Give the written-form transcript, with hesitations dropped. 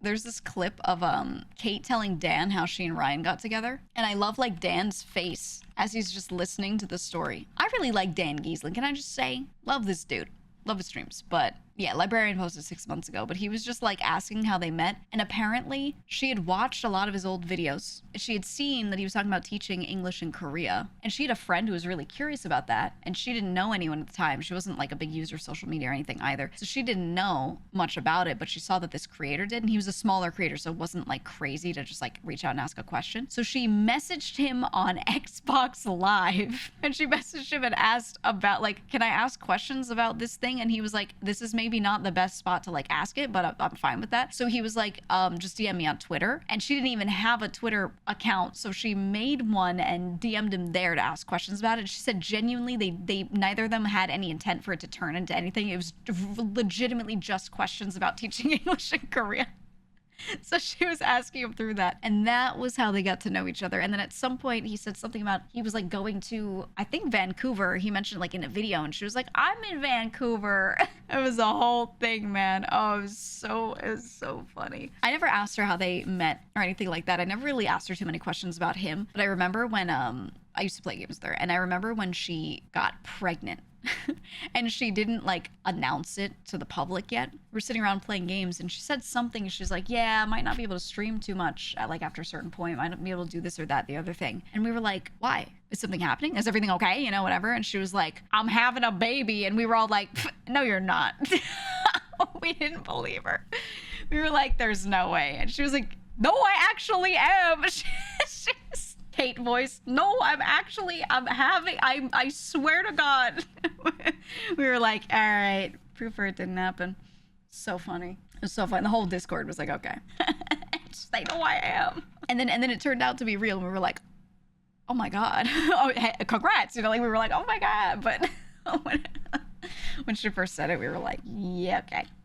there's this clip of Kate telling Dan how she and Ryan got together. And I love like Dan's face as he's just listening to the story. I really like Dan Giesling. Can I just say, love this dude. Love his streams. But yeah, Librarian posted 6 months ago, but he was just like asking how they met. And apparently she had watched a lot of his old videos. She had seen that he was talking about teaching English in Korea. And she had a friend who was really curious about that. And she didn't know anyone at the time. She wasn't like a big user of social media or anything either. So she didn't know much about it, but she saw that this creator did. And he was a smaller creator, so it wasn't like crazy to just like reach out and ask a question. So she messaged him on Xbox Live. And she messaged him and asked about like, can I ask questions about this thing? And he was like, this is maybe not the best spot to like ask it, but I'm fine with that. So he was like, just DM me on Twitter. And she didn't even have a Twitter account, so she made one and DM'd him there to ask questions about it. She said genuinely they neither of them had any intent for it to turn into anything. It was legitimately just questions about teaching English in Korea. So she was asking him through that, and that was how they got to know each other. And then at some point he said something about he was like going to, I think, Vancouver. He mentioned like in a video, and she was like, I'm in Vancouver. It was a whole thing, man. Oh, it was so funny. I never asked her how they met or anything like that. I never really asked her too many questions about him, but I remember when I used to play games with her, and I remember when she got pregnant. And she didn't like announce it to the public yet. We're sitting around playing games, and she said something. She's like, yeah, I might not be able to stream too much at like after a certain point. I might not be able to do this or that, the other thing. And we were like, why? Is something happening? Is everything okay? You know, whatever. And she was like, I'm having a baby. And we were all like, no, you're not. We didn't believe her. We were like, there's no way. And she was like, no, I actually am. She's Kate voice. No, I swear to God. We were like, all right, proof for it didn't happen. So funny. It was so fun. The whole Discord was like, okay. Just like, no, I am. And then it turned out to be real. And we were like, oh my God. Oh, hey, congrats. You know, like we were like, oh my God. But when she first said it, we were like, yeah, okay.